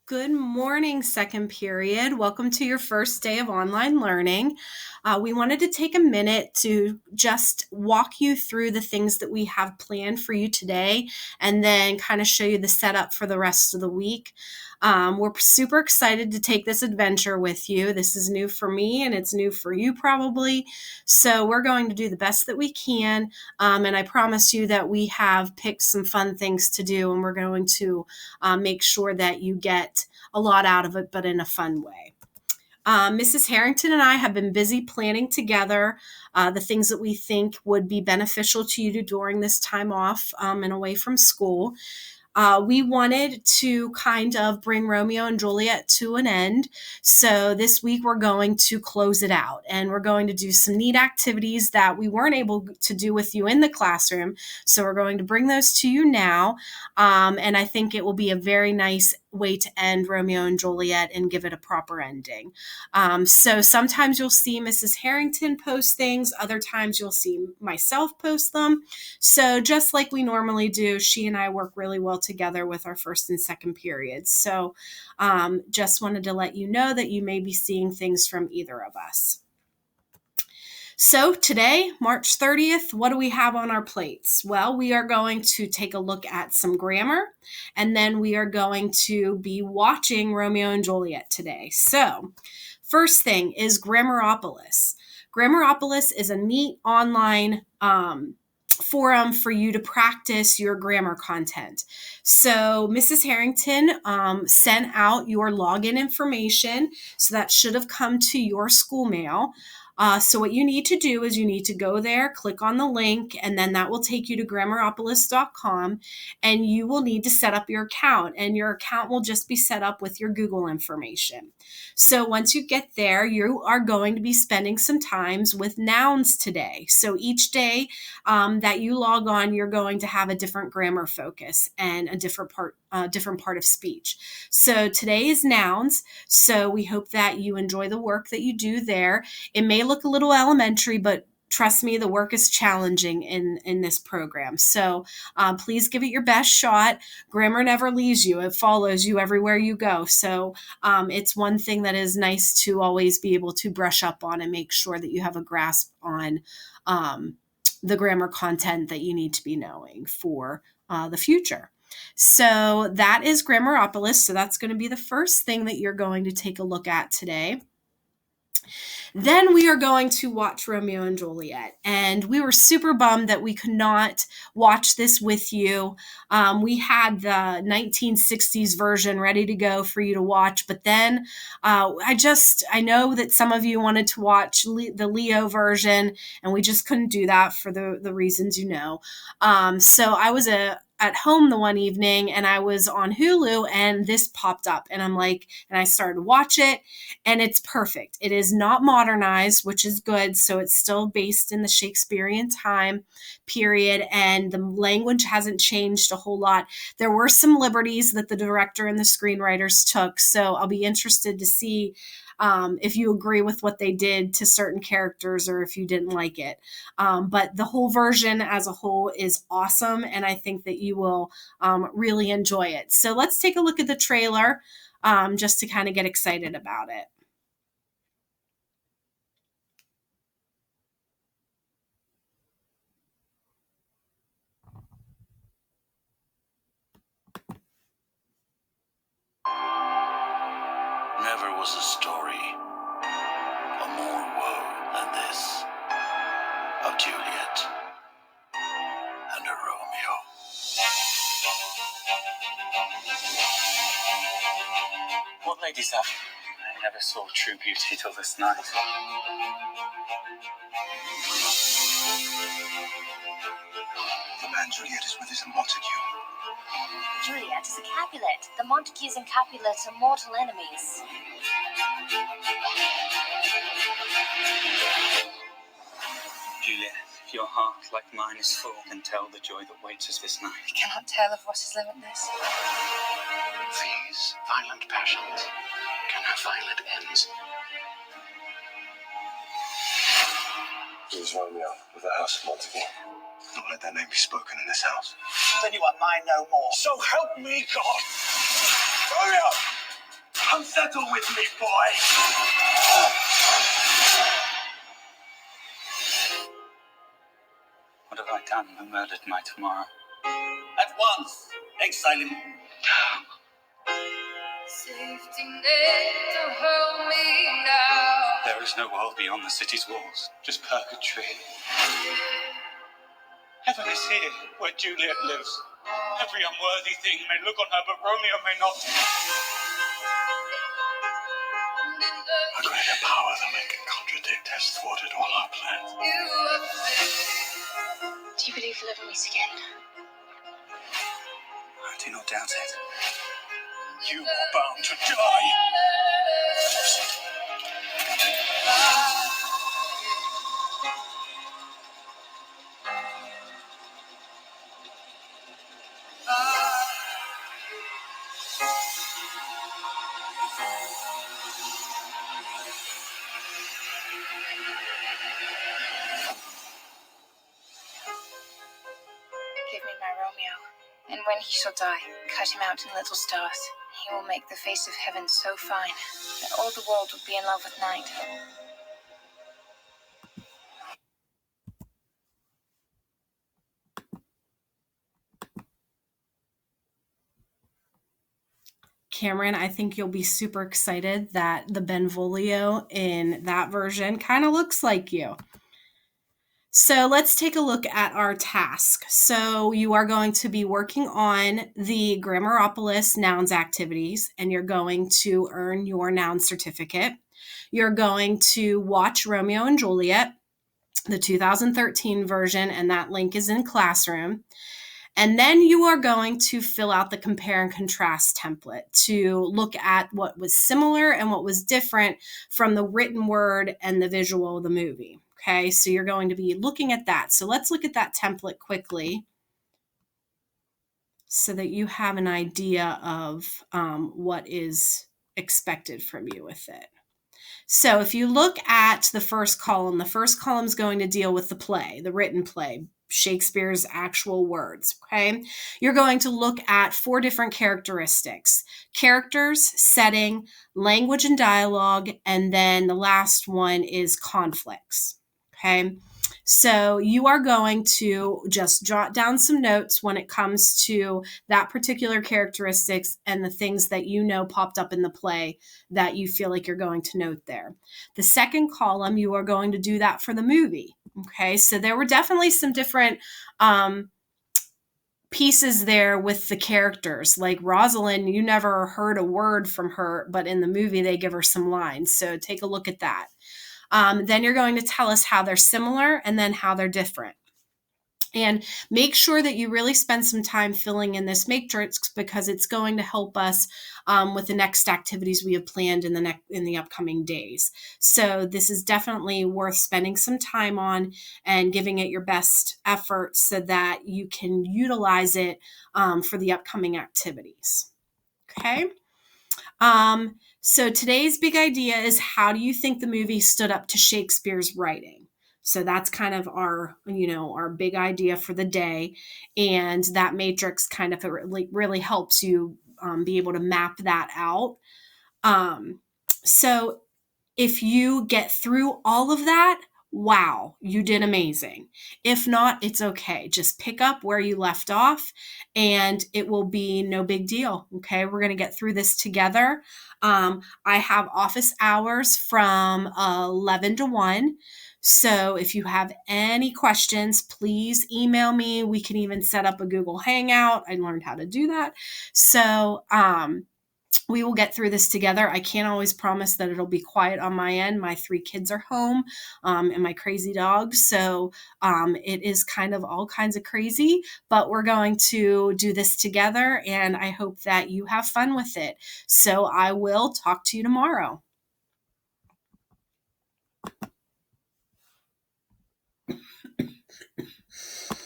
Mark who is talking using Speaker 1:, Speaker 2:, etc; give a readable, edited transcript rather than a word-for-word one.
Speaker 1: Good morning, second period. Welcome to your first day of online learning. We wanted to take a minute to just walk you through the things that we have planned for you today and then kind of show you the setup for the rest of the week. We're super excited to take this adventure with you. This is new for me and it's new for you probably. So we're going to do the best that we can. And I promise you that we have picked some fun things to do and we're going to make sure that you get a lot out of it, but in a fun way. Mrs. Harrington and I have been busy planning together the things that we think would be beneficial to you during this time off and away from school. We wanted to kind of bring Romeo and Juliet to an end. So this week we're going to close it out and we're going to do some neat activities that we weren't able to do with you in the classroom. So we're going to bring those to you now. And I think it will be a very nice way to end Romeo and Juliet and give it a proper ending. So sometimes you'll see Mrs. Harrington post things. Other times you'll see myself post them. So just like we normally do, she and I work really well together with our first and second periods. So just wanted to let you know that you may be seeing things from either of us. So today, March 30th, what do we have on our plates? Well, we are going to take a look at some grammar, and then we are going to be watching Romeo and Juliet today. So first thing is Grammaropolis. Grammaropolis is a neat online forum for you to practice your grammar content. So Mrs. Harrington sent out your login information, so that should have come to your school mail. So what you need to do is you need to go there, click on the link, and then that will take you to grammaropolis.com, and you will need to set up your account, and your account will just be set up with your Google information. So once you get there, you are going to be spending some times with nouns today. So each day that you log on, you're going to have a different grammar focus and a different part of speech. So today is nouns. So we hope that you enjoy the work that you do there. It may look a little elementary, but trust me, the work is challenging in this program. So please give it your best shot. Grammar never leaves you. It follows you everywhere you go. So it's one thing that is nice to always be able to brush up on and make sure that you have a grasp on the grammar content that you need to be knowing for the future. So that is Grammaropolis. So that's going to be the first thing that you're going to take a look at today. Then we are going to watch Romeo and Juliet. And we were super bummed that we could not watch this with you. We had the 1960s version ready to go for you to watch. But then I know that some of you wanted to watch the Leo version, and we just couldn't do that for the reasons you know. So I was at home the one evening and I was on Hulu and this popped up and I started to watch it and it's perfect. It is not modernized, which is good. So it's still based in the Shakespearean time period and the language hasn't changed a whole lot. There were some liberties that the director and the screenwriters took. So I'll be interested to see if you agree with what they did to certain characters or if you didn't like it. But the whole version as a whole is awesome, and I think that you will really enjoy it. So let's take a look at the trailer just to kind of get excited about it.
Speaker 2: Never was a story of more woe than this, of Juliet and her Romeo.
Speaker 3: What ladies have? I never saw true beauty till this night.
Speaker 2: The man Juliet is with is a Montague.
Speaker 4: Juliet is a Capulet. The Montagues and Capulets are mortal enemies.
Speaker 3: Juliet, if your heart, like mine, is full, then tell the joy that waits us this night.
Speaker 4: I cannot tell of what is limitless.
Speaker 2: These violent passions can have violent ends. It is Romeo of the House of Montague. Don't let that name be spoken in this house.
Speaker 3: Then you are mine no more.
Speaker 2: So help me God! Romeo! Come settle with me, boy.
Speaker 3: What have I done who murdered my tomorrow?
Speaker 2: At once, exile him.
Speaker 3: Safety net to hold me now. There is no world beyond the city's walls, just purgatory. Heaven is here, where Juliet lives. Every unworthy thing may look on her, but Romeo may not.
Speaker 2: A greater power than we can contradict has thwarted all our plans.
Speaker 4: Do you believe you'll ever meet again?
Speaker 3: I do not doubt it.
Speaker 2: You are bound to die.
Speaker 4: Give me my Romeo, and when he shall die, cut him out in little stars. He will make the face of heaven so fine that all the world will be in love with night.
Speaker 1: Cameron, I think you'll be super excited that the Benvolio in that version kind of looks like you. So let's take a look at our task. So you are going to be working on the Grammaropolis nouns activities, and you're going to earn your noun certificate. You're going to watch Romeo and Juliet, the 2013 version, and that link is in Classroom. And then you are going to fill out the compare and contrast template to look at what was similar and what was different from the written word and the visual of the movie. Okay, so you're going to be looking at that. So let's look at that template quickly so that you have an idea of what is expected from you with it. So if you look at the first column is going to deal with the play, the written play, Shakespeare's actual words, okay? You're going to look at 4 different characteristics: characters, setting, language and dialogue, and then the last one is conflicts, okay? So you are going to just jot down some notes when it comes to that particular characteristics and the things that you know popped up in the play that you feel like you're going to note there. The second column, you are going to do that for the movie. Okay, so there were definitely some different pieces there with the characters. Like Rosalind, you never heard a word from her, but in the movie they give her some lines. So take a look at that. Then you're going to tell us how they're similar and then how they're different. And make sure that you really spend some time filling in this matrix, because it's going to help us with the next activities we have planned in the upcoming days. So this is definitely worth spending some time on and giving it your best effort so that you can utilize it for the upcoming activities. Okay. So today's big idea is, how do you think the movie stood up to Shakespeare's writing? So that's kind of our big idea for the day. And that matrix kind of really helps you be able to map that out. So if you get through all of that, wow, you did amazing. If not, it's okay. Just pick up where you left off and it will be no big deal. Okay, we're going to get through this together. I have office hours from 11 to 1. So if you have any questions, please email me. We can even set up a Google Hangout. I learned how to do that. So, we will get through this together. I can't always promise that it'll be quiet on my end. My 3 kids are home and my crazy dog. So it is kind of all kinds of crazy, but we're going to do this together, and I hope that you have fun with it. So I will talk to you tomorrow.